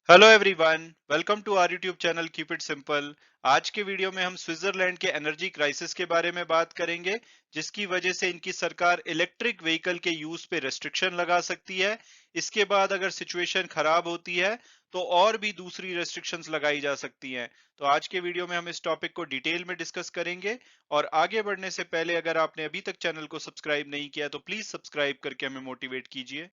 Hello everyone, welcome to our YouTube channel keep it simple. आज के video में हम स्विट्जरलैंड के एनर्जी क्राइसिस के बारे में बात करेंगे, जिसकी वजह से इनकी सरकार इलेक्ट्रिक व्हीकल के यूज पे रेस्ट्रिक्शन लगा सकती है। इसके बाद अगर सिचुएशन खराब होती है तो और भी दूसरी रेस्ट्रिक्शंस लगाई जा सकती हैं। तो आज के वीडियो में हम इस टॉपिक को डिटेल में डिस्कस करेंगे। और आगे बढ़ने से पहले अगर आपने अभी तक चैनल को सब्सक्राइब नहीं किया तो प्लीज सब्सक्राइब करके हमें मोटिवेट कीजिए।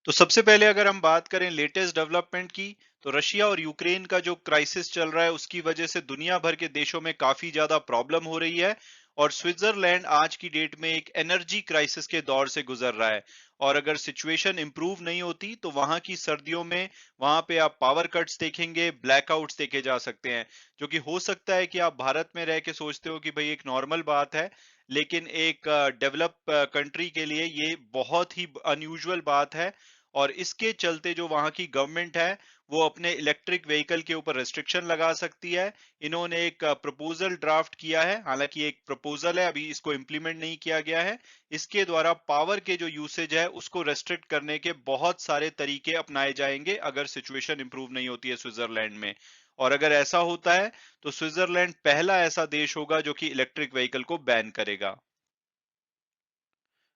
तो सबसे पहले अगर हम बात करें लेटेस्ट डेवलपमेंट की, तो रशिया और यूक्रेन का जो क्राइसिस चल रहा है उसकी वजह से दुनिया भर के देशों में काफी ज्यादा प्रॉब्लम हो रही है। और स्विट्जरलैंड आज की डेट में एक एनर्जी क्राइसिस के दौर से गुजर रहा है। और अगर सिचुएशन इंप्रूव नहीं होती तो वहां की सर्दियों में वहां पे आप पावर कट्स देखेंगे, ब्लैकआउट्स देखे जा सकते हैं। जो कि हो सकता है कि आप भारत में रह के सोचते हो कि भाई एक नॉर्मल बात है, लेकिन एक डेवलप कंट्री के लिए ये बहुत ही अनयूजुअल बात है। और इसके चलते जो वहां की गवर्नमेंट है वो अपने इलेक्ट्रिक व्हीकल के ऊपर रेस्ट्रिक्शन लगा सकती है। इन्होंने एक प्रपोजल ड्राफ्ट किया है, हालांकि एक प्रपोजल है, अभी इसको इम्प्लीमेंट नहीं किया गया है। इसके द्वारा पावर के जो यूसेज है उसको रेस्ट्रिक्ट करने के बहुत सारे तरीके अपनाए जाएंगे अगर सिचुएशन इंप्रूव नहीं होती है स्विट्जरलैंड में। और अगर ऐसा होता है तो स्विट्जरलैंड पहला ऐसा देश होगा जो कि इलेक्ट्रिक व्हीकल को बैन करेगा।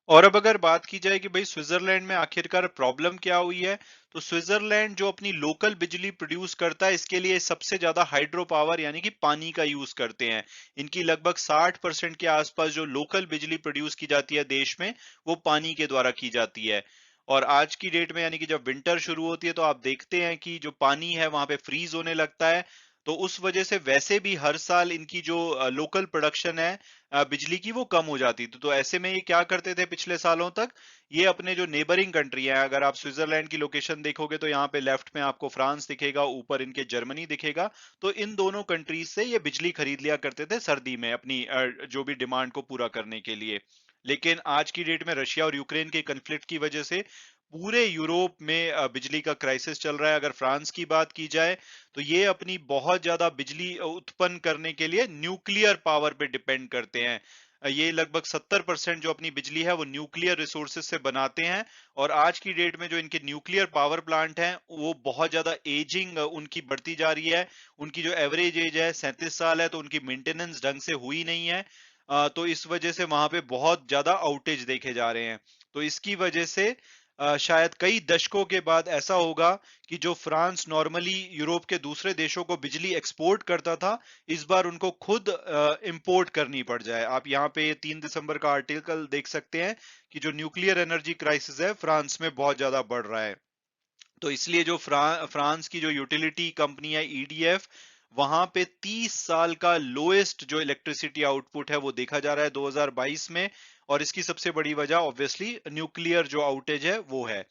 और अब अगर बात की जाए कि भाई स्विट्जरलैंड में आखिरकार प्रॉब्लम क्या हुई है, तो स्विट्जरलैंड जो अपनी लोकल बिजली प्रोड्यूस करता है इसके लिए सबसे ज्यादा हाइड्रो पावर यानी कि पानी का यूज करते हैं। इनकी लगभग 60% के आसपास जो लोकल बिजली प्रोड्यूस की जाती है देश में, वो पानी के द्वारा की जाती है। और आज की डेट में यानी कि जब विंटर शुरू होती है तो आप देखते हैं कि जो पानी है वहां पे फ्रीज होने लगता है। तो उस वजह से वैसे भी हर साल इनकी जो लोकल प्रोडक्शन है बिजली की, वो कम हो जाती थी। तो ऐसे में ये क्या करते थे पिछले सालों तक, ये अपने जो नेबरिंग कंट्री है, अगर आप स्विट्जरलैंड की लोकेशन देखोगे तो यहाँ पे लेफ्ट में आपको फ्रांस दिखेगा, ऊपर इनके जर्मनी दिखेगा। तो इन दोनों कंट्रीज से ये बिजली खरीद लिया करते थे सर्दी में अपनी जो भी डिमांड को पूरा करने के लिए। लेकिन आज की डेट में रशिया और यूक्रेन के कन्फ्लिक्ट की वजह से पूरे यूरोप में बिजली का क्राइसिस चल रहा है। अगर फ्रांस की बात की जाए तो ये अपनी बहुत ज्यादा बिजली उत्पन्न करने के लिए न्यूक्लियर पावर पे डिपेंड करते हैं। ये लगभग 70% जो अपनी बिजली है वो न्यूक्लियर रिसोर्सेज से बनाते हैं। और आज की डेट में जो इनके न्यूक्लियर पावर प्लांट हैं वो बहुत ज्यादा एजिंग उनकी बढ़ती जा रही है। उनकी जो एवरेज एज है 37 साल है, तो उनकी मेंटेनेंस ढंग से हुई नहीं है। तो इस वजह से वहां पे बहुत ज्यादा आउटेज देखे जा रहे हैं। तो इसकी वजह से शायद कई दशकों के बाद ऐसा होगा कि जो फ्रांस नॉर्मली यूरोप के दूसरे देशों को बिजली एक्सपोर्ट करता था, इस बार उनको खुद इंपोर्ट करनी पड़ जाए। आप यहाँ पे 3 दिसंबर का आर्टिकल देख सकते हैं कि जो न्यूक्लियर एनर्जी क्राइसिस है फ्रांस में बहुत ज्यादा बढ़ रहा है। तो इसलिए जो फ्रांस की जो यूटिलिटी कंपनी है ईडीएफ, वहां पे 30 साल का लोएस्ट जो इलेक्ट्रिसिटी आउटपुट है वो देखा जा रहा है 2022 में। और इसकी सबसे बड़ी वजह ऑब्वियसली न्यूक्लियर जो आउटेज है वो है।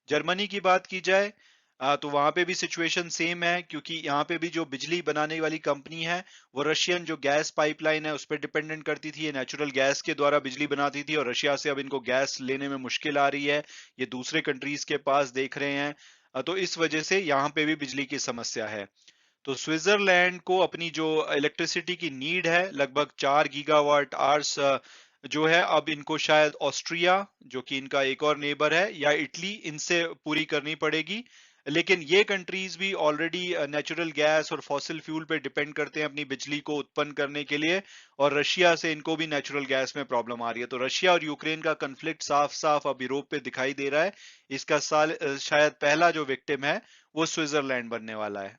जर्मनी की बात की जाए तो वहां पे भी सिचुएशन सेम है, क्योंकि यहाँ पे भी जो बिजली बनाने वाली कंपनी है वो रशियन जो गैस पाइपलाइन है उस पर डिपेंडेंट करती थी। ये नेचुरल गैस के द्वारा बिजली बनाती थी और रशिया से अब इनको गैस लेने में मुश्किल आ रही है। ये दूसरे कंट्रीज के पास देख रहे हैं। तो इस वजह से यहाँ पे भी बिजली की समस्या है। तो स्विट्जरलैंड को अपनी जो इलेक्ट्रिसिटी की नीड है लगभग 4 गीगावाट आवर्स जो है, अब इनको शायद ऑस्ट्रिया, जो कि इनका एक और नेबर है, या इटली, इनसे पूरी करनी पड़ेगी। लेकिन ये कंट्रीज भी ऑलरेडी नेचुरल गैस और फॉसिल फ्यूल पे डिपेंड करते हैं अपनी बिजली को उत्पन्न करने के लिए। और रशिया से इनको भी नेचुरल गैस में प्रॉब्लम आ रही है। तो रशिया और यूक्रेन का कन्फ्लिक्ट साफ साफ अब यूरोप पे दिखाई दे रहा है। इसका शायद पहला जो विक्टिम है वो स्विट्जरलैंड बनने वाला है।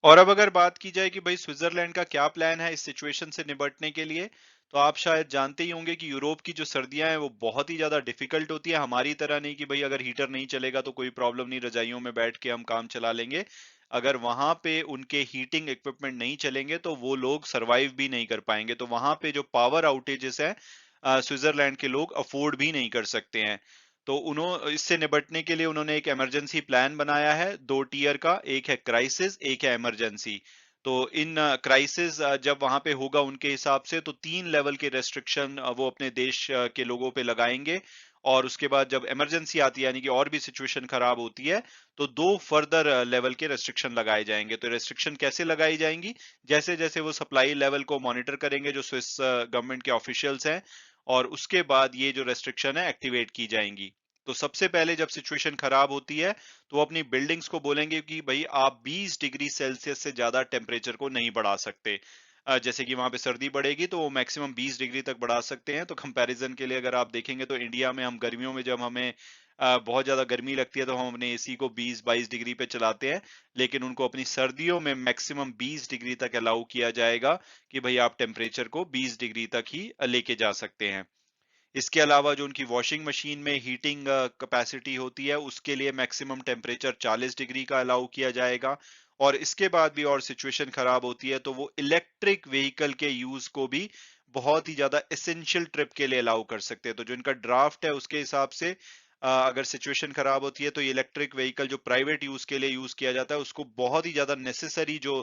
और अब अगर बात की जाए कि भाई स्विट्जरलैंड का क्या प्लान है इस सिचुएशन से निपटने के लिए, तो आप शायद जानते ही होंगे कि यूरोप की जो सर्दियां हैं वो बहुत ही ज्यादा डिफिकल्ट होती है। हमारी तरह नहीं कि भाई अगर हीटर नहीं चलेगा तो कोई प्रॉब्लम नहीं, रजाइयों में बैठ के हम काम चला लेंगे। अगर वहां पे उनके हीटिंग इक्विपमेंट नहीं चलेंगे तो वो लोग सरवाइव भी नहीं कर पाएंगे। तो वहां पे जो पावर आउटेजेस है स्विट्जरलैंड के लोग अफोर्ड भी नहीं कर सकते हैं। तो उन्होंने इससे निपटने के लिए उन्होंने एक इमरजेंसी प्लान बनाया है 2 टीयर का, एक है क्राइसिस, एक है इमरजेंसी। तो इन क्राइसिस जब वहां पे होगा उनके हिसाब से तो 3 लेवल के रेस्ट्रिक्शन वो अपने देश के लोगों पे लगाएंगे। और उसके बाद जब इमरजेंसी आती है यानी कि और भी सिचुएशन खराब होती है, तो 2 फर्दर लेवल के रेस्ट्रिक्शन लगाए जाएंगे। तो रेस्ट्रिक्शन कैसे लगाई जाएंगी, जैसे जैसे वो सप्लाई लेवल को मॉनिटर करेंगे जो स्विस गवर्नमेंट के ऑफिशियल्स हैं, और उसके बाद ये जो रेस्ट्रिक्शन है एक्टिवेट की जाएंगी। तो सबसे पहले जब सिचुएशन खराब होती है तो वो अपनी बिल्डिंग्स को बोलेंगे कि भाई आप 20 डिग्री सेल्सियस से ज्यादा टेम्परेचर को नहीं बढ़ा सकते। जैसे कि वहां पे सर्दी बढ़ेगी तो वो मैक्सिमम 20 डिग्री तक बढ़ा सकते हैं। तो कंपैरिजन के लिए अगर आप देखेंगे तो इंडिया में हम गर्मियों में जब हमें बहुत ज्यादा गर्मी लगती है तो हम अपने एसी को 20-22 डिग्री पे चलाते हैं, लेकिन उनको अपनी सर्दियों में मैक्सिमम 20 डिग्री तक अलाउ किया जाएगा कि भाई आप टेम्परेचर को 20 डिग्री तक ही लेके जा सकते हैं। इसके अलावा जो उनकी वॉशिंग मशीन में हीटिंग कैपेसिटी होती है उसके लिए मैक्सिमम टेम्परेचर 40 डिग्री का अलाउ किया जाएगा। और इसके बाद भी और सिचुएशन खराब होती है तो वो इलेक्ट्रिक व्हीकल के यूज को भी बहुत ही ज्यादा एसेंशियल ट्रिप के लिए अलाउ कर सकते हैं। तो जो इनका ड्राफ्ट है उसके हिसाब से अगर सिचुएशन खराब होती है तो ये इलेक्ट्रिक व्हीकल जो प्राइवेट यूज के लिए यूज किया जाता है उसको बहुत ही ज्यादा नेसेसरी जो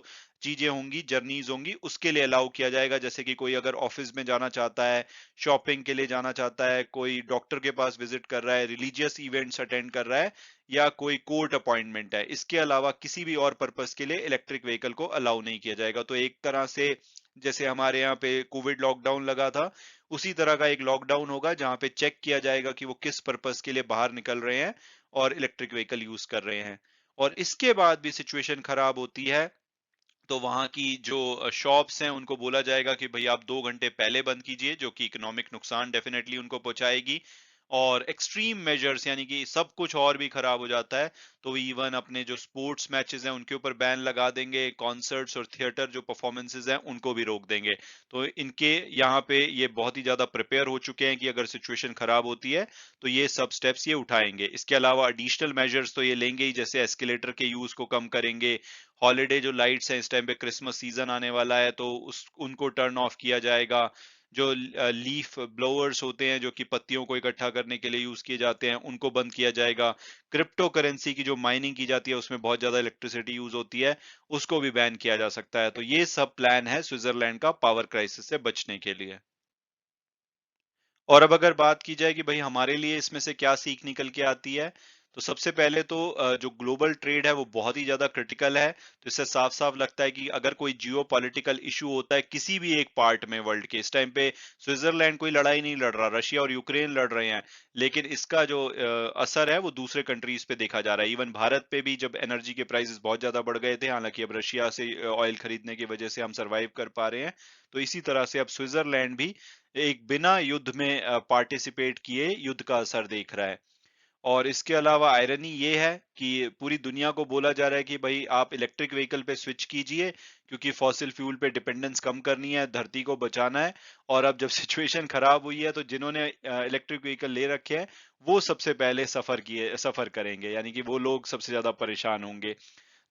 चीजें होंगी, जर्नीज होंगी, उसके लिए अलाउ किया जाएगा। जैसे कि कोई अगर ऑफिस में जाना चाहता है, शॉपिंग के लिए जाना चाहता है, कोई डॉक्टर के पास विजिट कर रहा है, रिलीजियस इवेंट्स अटेंड कर रहा है, या कोई कोर्ट अपॉइंटमेंट है, इसके अलावा किसी भी और पर्पस के लिए इलेक्ट्रिक व्हीकल को अलाउ नहीं किया जाएगा। तो एक तरह से जैसे हमारे यहाँ पे कोविड लॉकडाउन लगा था, उसी तरह का एक लॉकडाउन होगा जहां पे चेक किया जाएगा कि वो किस पर्पस के लिए बाहर निकल रहे हैं और इलेक्ट्रिक व्हीकल यूज कर रहे हैं। और इसके बाद भी सिचुएशन खराब होती है तो वहां की जो शॉप्स हैं उनको बोला जाएगा कि भाई आप 2 घंटे पहले बंद कीजिए, जो कि इकोनॉमिक नुकसान डेफिनेटली उनको पहुंचाएगी। और एक्सट्रीम मेजर्स यानी कि सब कुछ और भी खराब हो जाता है तो इवन अपने जो स्पोर्ट्स मैचेस हैं उनके ऊपर बैन लगा देंगे, कॉन्सर्ट्स और थिएटर जो परफॉर्मेंसेज हैं उनको भी रोक देंगे। तो इनके यहाँ पे ये बहुत ही ज्यादा प्रिपेयर हो चुके हैं कि अगर सिचुएशन खराब होती है तो ये सब स्टेप्स ये उठाएंगे। इसके अलावा एडिशनल मेजर्स तो ये लेंगे ही, जैसे एस्केलेटर के यूज को कम करेंगे, हॉलिडे जो लाइट्स हैं इस टाइम पे क्रिसमस सीजन आने वाला है तो उस उनको टर्न ऑफ किया जाएगा। जो लीफ ब्लोअर्स होते हैं जो कि पत्तियों को इकट्ठा करने के लिए यूज किए जाते हैं उनको बंद किया जाएगा। क्रिप्टो करेंसी की जो माइनिंग की जाती है उसमें बहुत ज्यादा इलेक्ट्रिसिटी यूज होती है, उसको भी बैन किया जा सकता है। तो ये सब प्लान है स्विट्जरलैंड का पावर क्राइसिस से बचने के लिए। और अब अगर बात की जाए कि भाई हमारे लिए इसमें से क्या सीख निकल के आती है, तो सबसे पहले तो जो ग्लोबल ट्रेड है वो बहुत ही ज्यादा क्रिटिकल है। तो इससे साफ साफ लगता है कि अगर कोई जियो पॉलिटिकल इशू होता है किसी भी एक पार्ट में वर्ल्ड के, इस टाइम पे स्विट्जरलैंड कोई लड़ाई नहीं लड़ रहा, रशिया और यूक्रेन लड़ रहे हैं, लेकिन इसका जो असर है वो दूसरे कंट्रीज पे देखा जा रहा है। इवन भारत पे भी जब एनर्जी के प्राइसेस बहुत ज्यादा बढ़ गए थे, हालांकि अब रशिया से ऑयल खरीदने की वजह से हम सरवाइव कर पा रहे हैं, तो इसी तरह से अब स्विट्जरलैंड भी एक बिना युद्ध में पार्टिसिपेट किए युद्ध का असर देख रहा है। और इसके अलावा आयरनी ये है कि पूरी दुनिया को बोला जा रहा है कि भाई आप इलेक्ट्रिक व्हीकल पे स्विच कीजिए, क्योंकि फॉसिल फ्यूल पे डिपेंडेंस कम करनी है, धरती को बचाना है। और अब जब सिचुएशन खराब हुई है तो जिन्होंने इलेक्ट्रिक व्हीकल ले रखे हैं वो सबसे पहले सफर करेंगे, यानी कि वो लोग सबसे ज्यादा परेशान होंगे।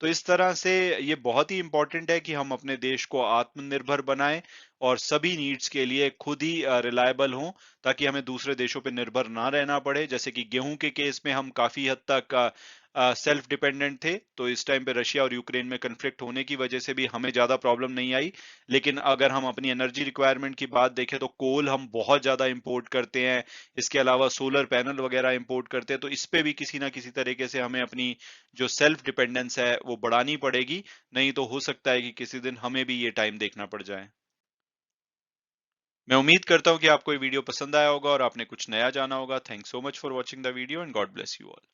तो इस तरह से ये बहुत ही इंपॉर्टेंट है कि हम अपने देश को आत्मनिर्भर बनाएं और सभी नीड्स के लिए खुद ही रिलायबल हों, ताकि हमें दूसरे देशों पर निर्भर ना रहना पड़े। जैसे कि गेहूं के केस में हम काफी हद तक सेल्फ डिपेंडेंट थे, तो इस टाइम पे रशिया और यूक्रेन में कन्फ्लिक्ट होने की वजह से भी हमें ज्यादा प्रॉब्लम नहीं आई। लेकिन अगर हम अपनी एनर्जी रिक्वायरमेंट की बात देखें तो कोल हम बहुत ज्यादा इंपोर्ट करते हैं, इसके अलावा सोलर पैनल वगैरह इंपोर्ट करते हैं। तो इस पे भी किसी ना किसी तरीके से हमें अपनी जो सेल्फ डिपेंडेंस है वो बढ़ानी पड़ेगी, नहीं तो हो सकता है कि किसी दिन हमें भी ये टाइम देखना पड़ जाए। मैं उम्मीद करता हूँ कि आपको ये वीडियो पसंद आया होगा और आपने कुछ नया जाना होगा। Thanks so much for watching the video and God bless you all.